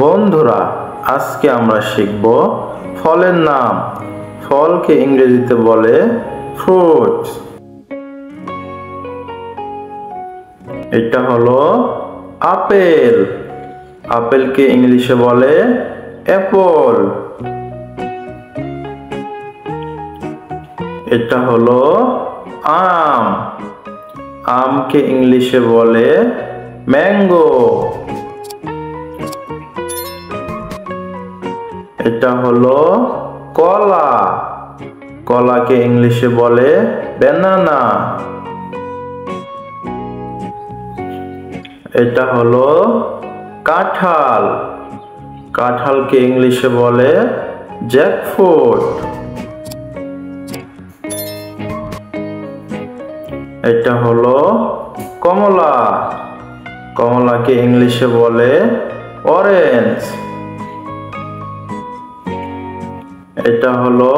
বন্ধুরা, আজকে আমরা শিখব ফলের নাম। ফলকে ইংরেজিতে বলে ফ্রুটস। এটা হলো আপেল। আপেলকে ইংলিশে বলে অ্যাপল। এটা হলো আম। আমকে ইংলিশে বলে ম্যাঙ্গো। এটা হলো কলা। কলাকে ইংলিশে বলে ব্যানানা। এটা হলো কাঁঠাল। কাঁঠালকে ইংলিশে বলে জ্যাকফ্রুট। এটা হলো কমলা। কমলাকে ইংলিশে বলে অরেঞ্জ। এটা হলো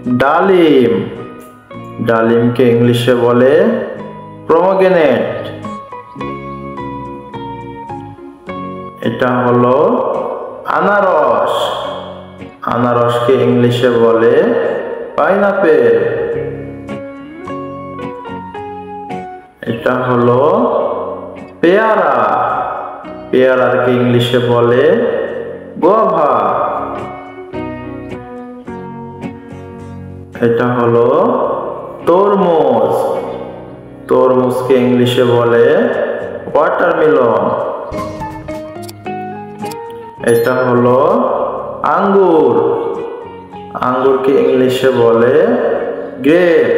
ডালিম। ডালিমকে ইংলিশে বলে পমগ্রেনেট। এটা হলো আনারস। আনারসকে ইংলিশে বলে পাইনাপেল। এটা হলো পেয়ারা। পেয়ারাকে ইংলিশে বলে গোয়াভা। এটা হলো তরমুজ। তরমুজকে ইংলিশে বলে ওয়াটারমেলন। এটা হলো আঙ্গুর। আঙ্গুরকে ইংলিশে বলে গ্রেপ।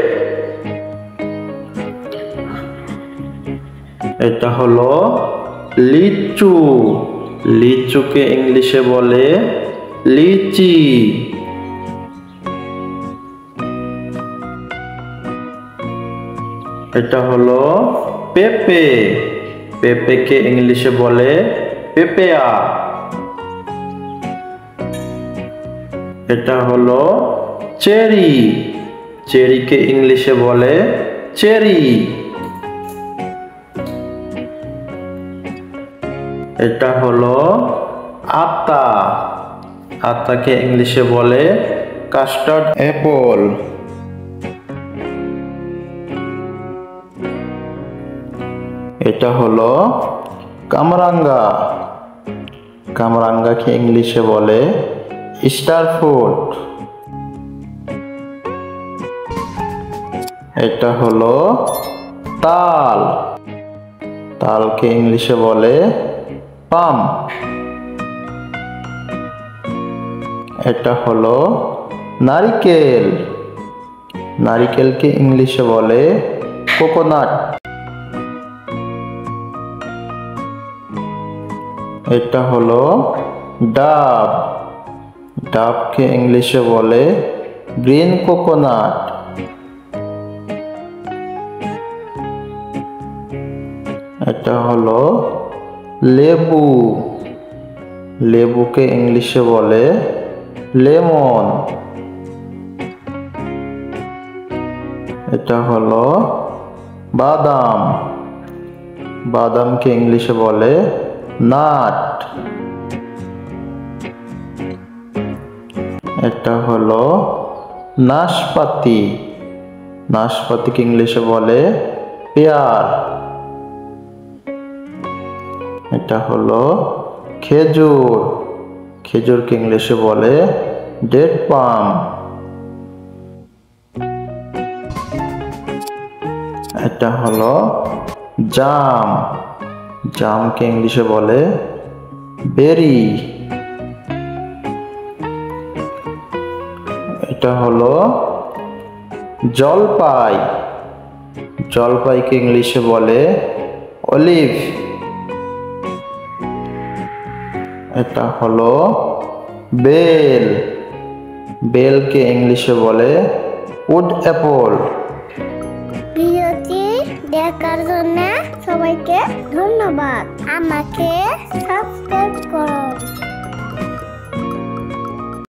এটা হলো লিচু। লিচুকে ইংলিশে বলে লিচি। এটা হলো পেঁপে। পেঁপেকে ইংলিশে বলে পেঁপেয়া। এটা হলো চেরি। চেরিকে ইংলিশে বলে চেরি। এটা হলো আতা। আতাকে ইংলিশে বলে কাস্টার্ড অ্যাপল। এটা হলো কামরাঙ্গা। কামরাঙ্গাকে ইংলিশে বলে স্টার ফ্রুট। এটা হলো তাল। তালকে ইংলিশে বলে পাম। এটা হলো নারিকেল। নারিকেলকে ইংলিশে বলে কোকোনাট। এটা হলো ডাব। ডাবকে ইংলিশে বলে গ্রিন কোকোনাট। এটা হলো লেবু। লেবুকে ইংলিশে বলে লেমন। এটা হলো বাদাম। বাদামকে ইংলিশে বলে নাট। এটা হলো নাশপাতি। নাশপাতিকে ইংলিশে বলে পেয়ার। এটা হলো খেজুর। খেজুরকে ইংলিশে বলে ডেট পাম। এটা হলো জাম। জামকে ইংলিশে বলে বেরি। এটা হলো জলপাই। জলপাইকে ইংলিশে বলে অলিভ। এটা হলো বেল। বেলকে ইংলিশে বলে উড অ্যাপল। ভিডিওটি দেখার জন্য সবাইকে ধন্যবাদ। আমাকে সাবস্ক্রাইব করুন।